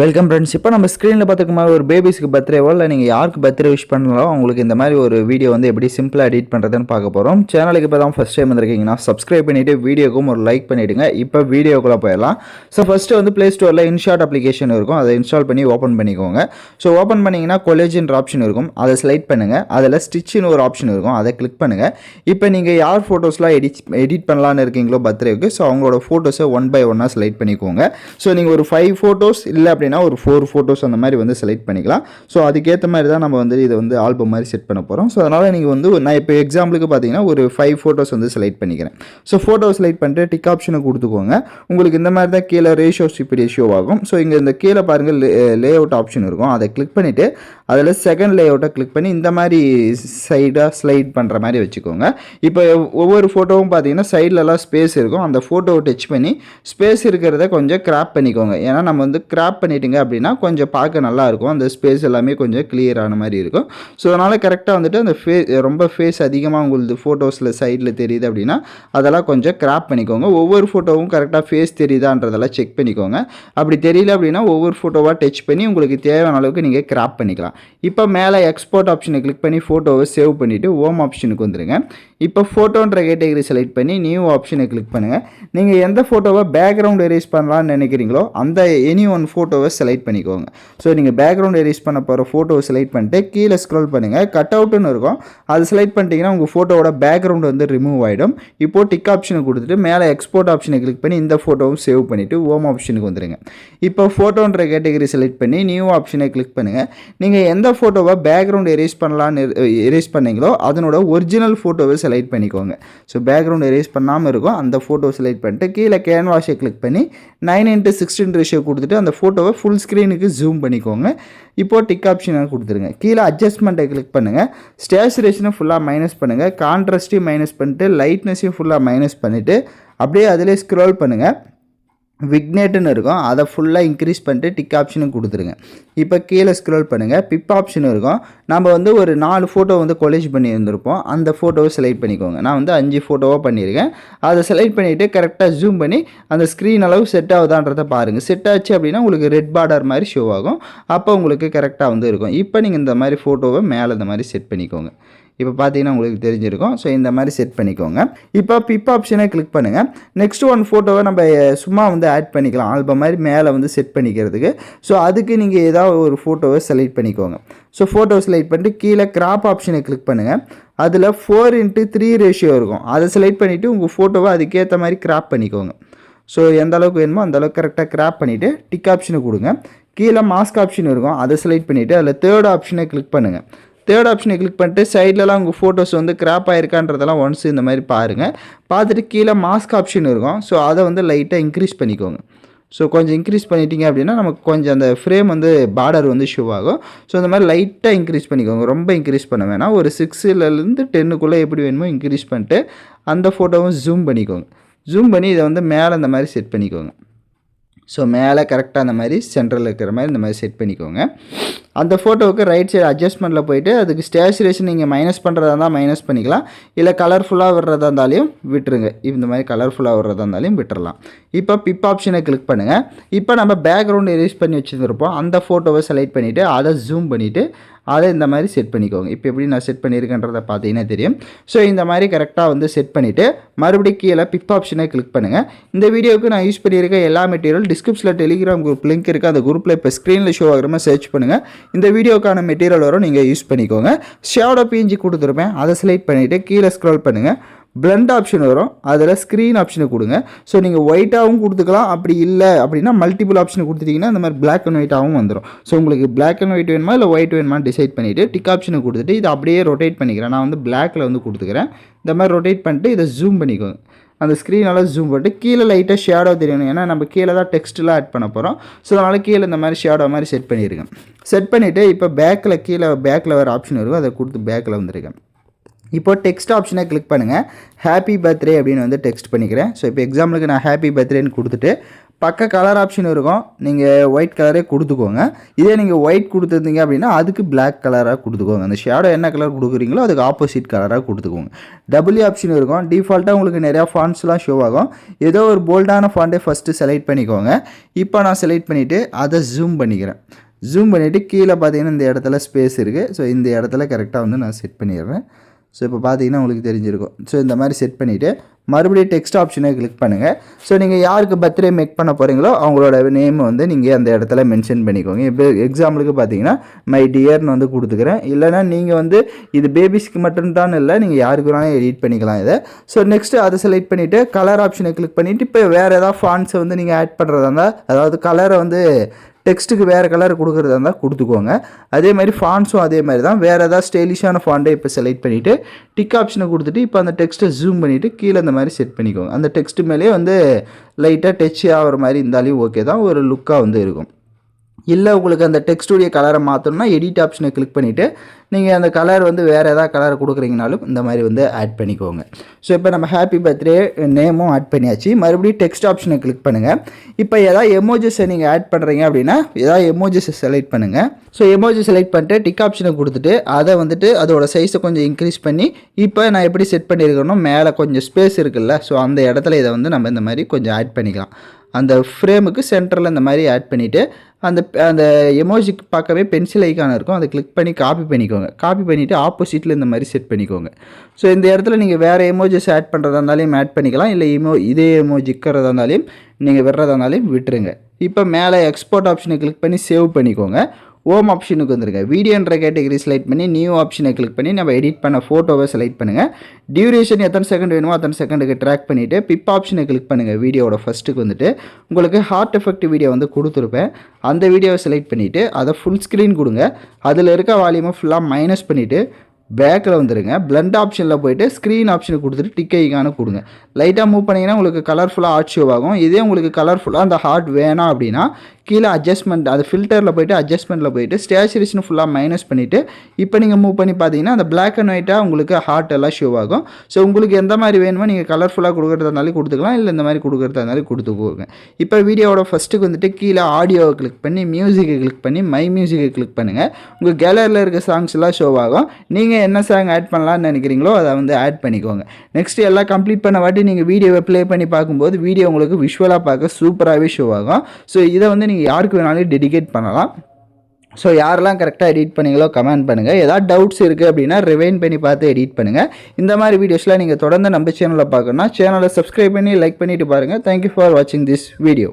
Welcome friends. இப்போ நம்ம ஸ்க்ரீனில் பார்த்துக்க மாதிரி ஒரு பேபிஸ்க்கு பர்த்டேவோ இல்லை நீங்கள் யாருக்கு பர்த்டே விஷ் பண்ணலாம் உங்களுக்கு இந்த மாதிரி ஒரு வீடியோ வந்து எப்படி சிம்பிளாக எடிட் பண்ணுறதுன்னு பார்க்க போகிறோம். சேனலுக்கு இப்போ தான் ஃபஸ்ட் டைம் வந்திருக்கீங்கன்னா சப்ஸ்கிரைப் பண்ணிவிட்டு வீடியோக்கும் ஒரு லைக் பண்ணிவிடுங்க. இப்போ வீடியோக்குள்ளே போயிடலாம். ஸோ ஃபஸ்ட்டு வந்து ப்ளே ஸ்டோரில் இன்ஷாட் அப்ளிகேஷன் இருக்கும், அதை இன்ஸ்டால் பண்ணி ஓப்பன் பண்ணிக்கோங்க. ஸோ ஓப்பன் பண்ணிங்கன்னா கொலேஜ்ன்ற ஆப்ஷன் இருக்கும், அதை செலக்ட் பண்ணுங்கள். அதில் ஸ்டிச்சுன்னு ஒரு ஆப்ஷன் இருக்கும், அதை கிளிக் பண்ணுங்கள். இப்போ நீங்கள் யார் ஃபோட்டோஸ்லாம் எடிட் பண்ணலான்னு இருக்கீங்களோ பர்த்டேவுக்கு, ஸோ அவங்களோட ஃபோட்டோஸை ஒன் பை ஒன்னாக செலக்ட் பண்ணிக்கோங்க. ஸோ நீங்கள் ஒரு 5 ஃபோட்டோஸ் இல்லை அப்படின்னா ஒரு 4 ஃபோட்டோஸ் அந்த மாதிரி வந்து செலக்ட் பண்ணிக்கலாம். ஸோ அதுக்கேற்ற மாதிரி தான் நம்ம வந்து இதை வந்து ஆல்பம் மாதிரி செட் பண்ண போகிறோம். ஸோ அதனால் நீங்கள் வந்து நான் இப்போ எக்ஸாம்பிளுக்கு பார்த்தீங்கன்னா ஒரு 5 ஃபோட்டோஸ் வந்து செலக்ட் பண்ணிக்கிறேன். ஸோ ஃபோட்டோ செலக்ட் பண்ணிட்டு டிக் ஆப்ஷனை கொடுத்துக்கோங்க. உங்களுக்கு இந்த மாதிரி தான் கீழே ரேஷியோஸ் இப்படி ஷோ ஆகும். ஸோ இங்கே இந்த கீழே பாருங்கள் லே அவுட் ஆப்ஷன் இருக்கும், அதை கிளிக் பண்ணிவிட்டு அதில் செகண்ட் லே அவுட்டை கிளிக் பண்ணி இந்த மாதிரி சைடாக ஸ்லைட் பண்ணுற மாதிரி வச்சுக்கோங்க. இப்போ ஒவ்வொரு ஃபோட்டோவும் பார்த்தீங்கன்னா சைட்லலாம் ஸ்பேஸ் இருக்கும், அந்த ஃபோட்டோவை டச் பண்ணி ஸ்பேஸ் இருக்கிறத கொஞ்சம் கிராப் பண்ணிக்கோங்க. ஏன்னா நம்ம வந்து கிராப் பண்ணிட்டீங்க அப்படின்னா கொஞ்சம் பார்க்க நல்லாயிருக்கும், அந்த ஸ்பேஸ் எல்லாமே கொஞ்சம் கிளியரான மாதிரி இருக்கும். ஸோ அதனால் கரெக்டாக வந்துட்டு அந்த ரொம்ப ஃபேஸ் அதிகமாக உங்களுக்கு ஃபோட்டோஸில் சைடில் தெரியுது அப்படின்னா அதெல்லாம் கொஞ்சம் கிராப் பண்ணிக்கோங்க. ஒவ்வொரு ஃபோட்டோவும் கரெக்டாக ஃபேஸ் தெரியுதான்றதெல்லாம் செக் பண்ணிக்கோங்க. அப்படி தெரியல அப்படின்னா ஒவ்வொரு ஃபோட்டோவாக டச் பண்ணி உங்களுக்கு தேவையான அளவுக்கு நீங்கள் கிராப் பண்ணிக்கலாம். இப்போ மேலே எக்ஸ்போர்ட் ஆப்ஷனை கிளிக் பண்ணி ஃபோட்டோவை சேவ் பண்ணிவிட்டு ஹோம் ஆப்ஷனுக்கு வந்துடுங்க. இப்போ ஃபோட்டோன்ற கேட்டகரி செலக்ட் பண்ணி நியூ ஆப்ஷனை கிளிக் பண்ணுங்கள். நீங்கள் எந்த ஃபோட்டோவை பேக்ரவுண்ட் எரேஸ் பண்ணலான்னு நினைக்கிறீங்களோ அந்த எனி ஒன் ஃபோட்டோவை செலக்ட் பண்ணிக்கோங்க. ஸோ நீங்கள் பேக்ரவுண்ட் எரேஸ் பண்ண போகிற ஃபோட்டோவை செலக்ட் பண்ணிட்டு கீழே ஸ்க்ரோல் பண்ணுங்கள், கட் அவுட்டுன்னு இருக்கும், அது செலக்ட் பண்ணிட்டீங்கன்னா உங்கள் ஃபோட்டோவோட பேக்ரவுண்ட் வந்து ரிமூவ் ஆகிடும். இப்போது டிக் ஆப்ஷனை கொடுத்துட்டு மேலே எக்ஸ்போர்ட் ஆப்ஷனை கிளிக் பண்ணி இந்த ஃபோட்டோவும் சேவ் பண்ணிவிட்டு ஹோம் ஆப்ஷனுக்கு வந்துடுங்க. இப்போ ஃபோட்டோன்ற கேட்டகரி செலக்ட் பண்ணி நியூ ஆப்ஷனை கிளிக் பண்ணுங்கள். நீங்கள் எந்த ஃபோட்டோவை பேக்ரவுண்ட் எரேஸ் பண்ணீங்களோ அதனோட ஒரிஜினல் ஃபோட்டோவை செலக்ட் பண்ணிக்கோங்க. ஸோ பேக்ரவுண்ட் எரேஸ் பண்ணாமல் இருக்கும் அந்த ஃபோட்டோ செலக்ட் பண்ணிட்டு கீழே கேன்வாஸை கிளிக் பண்ணி 9:16 ரேஷியோ கொடுத்துட்டு அந்த ஃபோட்டோவை ஃபுல் ஸ்க்ரீனுக்கு ஜூம் பண்ணிக்கோங்க. இப்போது டிக் ஆப்ஷனை கொடுத்துருங்க. கீழே அட்ஜஸ்ட்மெண்ட்டை கிளிக் பண்ணுங்கள். ஸ்டேச்சுரேஷனை ஃபுல்லாக மைனஸ் பண்ணுங்கள், கான்ட்ராஸ்ட்டையும் மைனஸ் பண்ணிட்டு லைட்னஸையும் ஃபுல்லாக மைனஸ் பண்ணிவிட்டு அப்படியே அதிலே ஸ்க்ரோல் பண்ணுங்கள். விக்னேட்டுன்னு இருக்கும், அதை ஃபுல்லாக இன்க்ரீஸ் பண்ணிட்டு டிக் ஆப்ஷனும் கொடுத்துருங்க. இப்போ கீழே ஸ்க்ரோல் பண்ணுங்கள், பிப் ஆப்ஷன் இருக்கும். நம்ம வந்து ஒரு 4 ஃபோட்டோ வந்து கொலேஜ் பண்ணியிருந்திருப்போம், அந்த ஃபோட்டோவை செலக்ட் பண்ணிக்கோங்க. நான் வந்து 5 ஃபோட்டோவாக பண்ணியிருக்கேன். அதை செலக்ட் பண்ணிவிட்டு கரெக்டாக ஜூம் பண்ணி அந்த ஸ்க்ரீன் அளவு செட் ஆகுதான்றதை பாருங்கள். செட் ஆச்சு அப்படின்னா உங்களுக்கு ரெட் பார்டர் மாதிரி ஷோ ஆகும், அப்போ உங்களுக்கு கரெக்டாக வந்து இருக்கும். இப்போ நீங்கள் இந்த மாதிரி ஃபோட்டோவை மேலே இந்த மாதிரி செட் பண்ணிக்கோங்க. இப்போ பார்த்தீங்கன்னா உங்களுக்கு தெரிஞ்சிருக்கும். ஸோ இந்த மாதிரி செட் பண்ணிக்கோங்க. இப்போ பிப் ஆப்ஷனை கிளிக் பண்ணுங்கள். நெக்ஸ்ட் ஒன் ஃபோட்டோவை நம்ம சும்மா வந்து ஆட் பண்ணிக்கலாம் ஆல்பம் மாதிரி மேலே வந்து செட் பண்ணிக்கிறதுக்கு. ஸோ அதுக்கு நீங்கள் ஏதாவது ஒரு ஃபோட்டோவை செலக்ட் பண்ணிக்கோங்க. ஸோ ஃபோட்டோ செலக்ட் பண்ணிட்டு கீழே கிராப் ஆப்ஷனை கிளிக் பண்ணுங்கள். அதில் 4:3 ரேஷியோ இருக்கும், அதை செலக்ட் பண்ணிவிட்டு உங்கள் ஃபோட்டோவை அதுக்கேற்ற மாதிரி கிராப் பண்ணிக்கோங்க. ஸோ எந்த அளவுக்கு வேணுமோ அந்த அளவுக்கு கரெக்டாக கிராப் பண்ணிவிட்டு டிக் ஆப்ஷனை கொடுங்க. கீழே மாஸ்க் ஆப்ஷன் இருக்கும், அதை செலக்ட் பண்ணிவிட்டு அதில் தேர்ட் ஆப்ஷனை கிளிக் பண்ணுங்கள். தேர்ட் ஆப்ஷனை கிளிக் பண்ணிட்டு சைட்லலாம் உங்கள் ஃபோட்டோஸ் வந்து கிராப் ஆகிருக்கான்றதெல்லாம் ஒன்ஸ் இந்த மாதிரி பாருங்கள். பார்த்துட்டு கீழே மாஸ்க் ஆப்ஷன் இருக்கும், ஸோ அதை வந்து லைட்டாக இன்க்ரீஸ் பண்ணிக்கோங்க. ஸோ கொஞ்சம் இன்க்ரீஸ் பண்ணிட்டீங்க அப்படின்னா நமக்கு கொஞ்சம் அந்த ஃப்ரேம் வந்து பார்டர் வந்து ஷோ ஆகும். ஸோ இந்த மாதிரி லைட்டாக இன்க்ரீஸ் பண்ணிக்கோங்க, ரொம்ப இன்க்ரீஸ் பண்ண வேணாம். ஒரு 6லேருந்து 10க்குள்ளே எப்படி வேணுமோ இன்க்ரீஸ் பண்ணிட்டு அந்த ஃபோட்டோவும் ஜூம் பண்ணிக்கோங்க. ஜூம் பண்ணி இதை வந்து மேலே இந்த மாதிரி செட் பண்ணிக்கோங்க. ஸோ மேலே கரெக்டாக அந்த மாதிரி சென்டரில் இருக்கிற மாதிரி இந்த மாதிரி செட் பண்ணிக்கோங்க. அந்த ஃபோட்டோவுக்கு ரைட் சைடு அட்ஜஸ்ட்மெண்ட்டில் போய்ட்டு அதுக்கு ஸ்டேச்சுரேஷன் நீங்கள் மைனஸ் பண்ணுறதா இருந்தால் மைனஸ் பண்ணிக்கலாம், இல்லை கலர்ஃபுல்லாக விடுறதா இருந்தாலையும் விட்டுருங்க. இந்த மாதிரி கலர்ஃபுல்லாக விடுறதா இருந்தாலையும் விட்டுறலாம். இப்போ பிப் ஆப்ஷனை கிளிக் பண்ணுங்கள். இப்போ நம்ம பேக்ரவுண்ட் எரேஸ் பண்ணி வச்சுருப்போம், அந்த ஃபோட்டோவை செலக்ட் பண்ணிவிட்டு அதை ஜூம் பண்ணிவிட்டு அதை இந்த மாதிரி செட் பண்ணிக்கோங்க. இப்போ எப்படி நான் செட் பண்ணியிருக்கேன்றதை பார்த்தீங்கன்னா தெரியும். ஸோ இந்த மாதிரி கரெக்டாக வந்து செட் பண்ணிவிட்டு மறுபடியும் கீழே பிப் ஆப்ஷனை கிளிக் பண்ணுங்கள். இந்த வீடியோவுக்கு நான் யூஸ் பண்ணியிருக்க எல்லா மெட்டீரியல் டிஸ்கிரிப்ஷனில் டெலிகிராம் குரூப் லிங்க் இருக்குது, அந்த குரூப்பில் இப்போ ஸ்க்ரீனில் ஷோ ஆகிற மாதிரி சர்ச் பண்ணுங்கள். இந்த வீடியோக்கான மெட்டீரியல் வரும், நீங்கள் யூஸ் பண்ணிக்கோங்க. ஷேடோ பிஎன்ஜி கொடுத்துருப்பேன், அதை செலக்ட் பண்ணிவிட்டு கீழே ஸ்க்ரோல் பண்ணுங்கள். பிளண்ட் ஆப்ஷன் வரும், அதில் ஸ்க்ரீன் ஆப்ஷனை கொடுங்க. ஸோ நீங்கள் ஒயிட்டாகவும் கொடுத்துக்கலாம், அப்படி இல்லை அப்படின்னா மல்டிபிள் ஆப்ஷன் கொடுத்துட்டிங்கன்னா இந்த மாதிரி பிளாக் அண்ட் ஒயிட்டாகவும் வந்துடும். ஸோ உங்களுக்கு பிளாக் அண்ட் ஒயிட் வேணுமா இல்லை ஒயிட் வேணுமா டிசைட் பண்ணிவிட்டு டிக் ஆப்ஷனை கொடுத்துட்டு இதை அப்படியே ரொட்டேட் பண்ணிக்கிறேன். நான் வந்து பிளாக்கில் வந்து கொடுத்துக்கிறேன். இந்த மாதிரி ரொட்டேட் பண்ணிட்டு இதை ஜூம் பண்ணிக்கோங்க. அந்த ஸ்க்ரீனால் ஜூம் பண்ணிட்டு கீழே லைட்டாக ஷேடோ தெரியணும், ஏன்னா நம்ம கீழே தான் டெக்ஸ்ட்லாம் ஆட் பண்ண போகிறோம். ஸோ அதனால் கீழே இந்த மாதிரி ஷேடோ மாதிரி செட் பண்ணியிருக்கேன். செட் பண்ணிவிட்டு இப்போ பேக்கில் வர ஆப்ஷன் இருக்கும், அதை கொடுத்து பேக்கில் வந்துருக்கேன். இப்போ டெக்ஸ்ட் ஆப்ஷனை கிளிக் பண்ணுங்கள். ஹாப்பி பர்த்டே அப்படின்னு வந்து டெக்ஸ்ட் பண்ணிக்கிறேன். ஸோ இப்போ எக்ஸாம்பிளுக்கு நான் ஹாப்பி பர்த்டேன்னு கொடுத்துட்டு பக்க கலர் ஆப்ஷன் இருக்கும், நீங்கள் ஒயிட் கலரே கொடுத்துக்கோங்க. இதே நீங்கள் ஒயிட் கொடுத்துருந்தீங்க அப்படின்னா அதுக்கு பிளாக் கலராக கொடுத்துக்கோங்க. அந்த ஷேடோ என்ன கலர் கொடுக்குறீங்களோ அதுக்கு ஆப்போசிட் கலராக கொடுத்துக்கோங்க. டபுள்யூ ஆப்ஷன் இருக்கும். டிஃபால்ட்டாக உங்களுக்கு நிறையா ஃபாண்ட்ஸ்லாம் ஷோ ஆகும். ஏதோ ஒரு போல்டான ஃபாண்ட்டை ஃபஸ்ட்டு செலக்ட் பண்ணிக்கோங்க. இப்போ நான் செலக்ட் பண்ணிவிட்டு அதை ஜூம் பண்ணிக்கிறேன். ஜூம் பண்ணிவிட்டு கீழே பார்த்தீங்கன்னா இந்த இடத்துல ஸ்பேஸ் இருக்குது. ஸோ இந்த இடத்துல கரெக்டாக வந்து நான் செட் பண்ணிடுறேன். ஸோ இப்போ பார்த்தீங்கன்னா உங்களுக்கு தெரிஞ்சிருக்கும். ஸோ இந்த மாதிரி செட் பண்ணிவிட்டு மறுபடியும் டெக்ஸ்ட் ஆப்ஷனை கிளிக் பண்ணுங்கள். ஸோ நீங்கள் யாருக்கு பர்த்டே மேக் பண்ண போகிறீங்களோ அவங்களோட நேம் வந்து நீங்கள் அந்த இடத்துல மென்ஷன் பண்ணிக்கோங்க. இப்போ எக்ஸாம்பிளுக்கு பார்த்தீங்கன்னா மை டியர்னு வந்து கொடுத்துக்கிறேன். இல்லைனா நீங்கள் வந்து இது பேபிஸ்க்கு மட்டும்தான் இல்லை, நீங்கள் யாருக்கு வேணாலும் எடிட் பண்ணிக்கலாம் இதை. ஸோ நெக்ஸ்ட்டு அதை செலக்ட் பண்ணிவிட்டு கலர் ஆப்ஷனை கிளிக் பண்ணிவிட்டு இப்போ வேறு ஏதாவது ஃபாண்ட்ஸை வந்து நீங்கள் ஆட் பண்ணுறதா இருந்தால், அதாவது கலரை வந்து டெக்ஸ்ட்டுக்கு வேறு கலர் கொடுக்குறதா இருந்தால் கொடுத்துக்கோங்க. அதே மாதிரி ஃபாண்ட்ஸும் அதே மாதிரி தான். வேறு ஏதாவது ஸ்டைலிஷான ஃபாண்ட்டை இப்போ செலக்ட் பண்ணிவிட்டு டிக் ஆப்ஷனை கொடுத்துட்டு இப்போ அந்த டெக்ஸ்ட்டை ஜூம் பண்ணிவிட்டு கீழே அந்த மாதிரி செட் பண்ணிக்கோங்க. அந்த டெக்ஸ்ட்டு மேலேயே வந்து லைட்டாக டச் ஆகிற மாதிரி இருந்தாலும் ஓகே தான், ஒரு லுக்காக வந்து இருக்கும். இல்லை உங்களுக்கு அந்த டெக்ஸ்டுடைய கலரை மாற்றணும்னா எடிட் ஆப்ஷனை கிளிக் பண்ணிவிட்டு நீங்கள் அந்த கலர் வந்து வேறு ஏதாவது கலர் கொடுக்குறீங்கனாலும் இந்த மாதிரி வந்து ஆட் பண்ணிக்கோங்க. ஸோ இப்போ நம்ம ஹாப்பி பர்த்டே நேமும் ஆட் பண்ணியாச்சு. மறுபடியும் டெக்ஸ்ட் ஆப்ஷனை கிளிக் பண்ணுங்கள். இப்போ ஏதாவது எமோஜஸை நீங்கள் ஆட் பண்ணுறீங்க அப்படின்னா ஏதாவது எமோஜஸை செலக்ட் பண்ணுங்கள். ஸோ எமோஜி செலக்ட் பண்ணிட்டு டிக் ஆப்ஷனை கொடுத்துட்டு அதை வந்துட்டு அதோட சைஸை கொஞ்சம் இன்க்ரீஸ் பண்ணி இப்போ நான் எப்படி செட் பண்ணியிருக்கேனோ மேலே கொஞ்சம் ஸ்பேஸ் இருக்குல்ல, ஸோ அந்த இடத்துல இதை வந்து நம்ம இந்த மாதிரி கொஞ்சம் ஆட் பண்ணிக்கலாம். அந்த ஃப்ரேமுக்கு சென்டரில் இந்த மாதிரி ஆட் பண்ணிவிட்டு அந்த அந்த எமோஜிக்கு பார்க்கவே பென்சில் ஐக்கான இருக்கும், அதை கிளிக் பண்ணி காப்பி பண்ணிக்கோங்க. காப்பி பண்ணிவிட்டு ஆப்போசிட்டில் இந்த மாதிரி செட் பண்ணிக்கோங்க. ஸோ இந்த இடத்துல நீங்கள் வேறு எமோஜிஸ் ஆட் பண்ணுறதா இருந்தாலும் ஆட் பண்ணிக்கலாம். இல்லை இதே எமோஜி இருக்கிறதா இருந்தாலும் நீங்கள் விடுறதா இருந்தாலும் விட்டுருங்க. இப்போ மேலே எக்ஸ்போர்ட் ஆப்ஷனை கிளிக் பண்ணி சேவ் பண்ணிக்கோங்க. ஹோம் ஆப்ஷனுக்கு வந்துருங்க. வீடியோன்ற கேட்டகரி செலக்ட் பண்ணி நியூ ஆப்ஷனை கிளிக் பண்ணி நம்ம எடிட் பண்ண ஃபோட்டோவை செலக்ட் பண்ணுங்கள். டியூரேஷன் எத்தனை செகண்ட் வேணுமோ அத்தனை செகண்டுக்கு ட்ராக் பண்ணிவிட்டு பிப் ஆப்ஷனை கிளிக் பண்ணுங்கள். வீடியோட ஃபஸ்ட்டுக்கு வந்துட்டு உங்களுக்கு ஹார்ட் எஃபெக்ட் வீடியோ வந்து கொடுத்துருப்பேன். அந்த வீடியோவை செலக்ட் பண்ணிவிட்டு அதை ஃபுல் ஸ்க்ரீன் கொடுங்க. அதில் இருக்க வால்யூமை ஃபுல்லாக மைனஸ் பண்ணிவிட்டு பேக்கில் வந்துடுங்க. பிளண்ட் ஆப்ஷனில் போய்ட்டு ஸ்க்ரீன் ஆப்ஷனுக்கு கொடுத்துட்டு டிக் ஐக்கான கொடுங்க. லைட்டாக மூவ் பண்ணிங்கன்னா உங்களுக்கு கலர்ஃபுல்லாக ஹார்ட் ஷோ ஆகும். இதே உங்களுக்கு கலர்ஃபுல்லாக அந்த ஹார்ட் வேணாம் அப்படின்னா கீழே அட்ஜஸ்ட்மெண்ட், அது ஃபில்டரில் போய்ட்டு அட்ஜஸ்ட்மெண்ட்டில் போய்ட்டு ஸ்டேச்சுரேஷன் ஃபுல்லாக மைனஸ் பண்ணிவிட்டு இப்போ நீங்கள் மூவ் பண்ணி பார்த்தீங்கன்னா அந்த பிளாக் அண்ட் ஒயிட்டாக உங்களுக்கு ஹார்ட் எல்லாம் ஷோ ஆகும். ஸோ உங்களுக்கு எந்த மாதிரி வேணுமோ நீங்கள் கலர்ஃபுல்லாக கொடுக்குறதா இருந்தாலும் கொடுத்துக்கலாம், இல்லை இந்த மாதிரி கொடுக்குறதா இருந்தாலும் கொடுத்துக்கோங்க. இப்போ வீடியோவோட ஃபஸ்ட்டுக்கு வந்துட்டு கீழே ஆடியோவை கிளிக் பண்ணி மியூசிக்கை கிளிக் பண்ணி மை மியூசிக்கை கிளிக் பண்ணுங்கள். உங்கள் கேலரியில் இருக்க சாங்ஸ் எல்லாம் ஷோ ஆகும். நீங்கள் என்ன சாங் ஆட் பண்ணலான்னு நினைக்கிறீங்களோ அதை வந்து ஆட் பண்ணிக்கோங்க. நெக்ஸ்ட் எல்லாம் கம்ப்ளீட் பண்ண வாட்டி நீங்கள் வீடியோவை ப்ளே பண்ணி பார்க்கும்போது வீடியோ உங்களுக்கு விஷுவலாக பார்க்க சூப்பராகவே ஷோ ஆகும். ஸோ இதை வந்து நீங்கள் யாருக்கு வேணாலும் டெடிகேட் பண்ணலாம். ஸோ யாரெல்லாம் கரெக்டாக எடிட் பண்ணீங்களோ கமெண்ட் பண்ணுங்கள். ஏதாவது டவுட்ஸ் இருக்குது அப்படின்னா ரிவைண்ட் பண்ணி பார்த்து எடிட் பண்ணுங்கள். இந்த மாதிரி வீடியோஸ்லாம் நீங்கள் தொடர்ந்து நம்ம சேனலில் பார்க்கணும்னா சேனலை சப்ஸ்கிரைப் பண்ணி லைக் பண்ணிவிட்டு பாருங்கள். தேங்க்யூ ஃபார் வாட்சிங் திஸ் வீடியோ.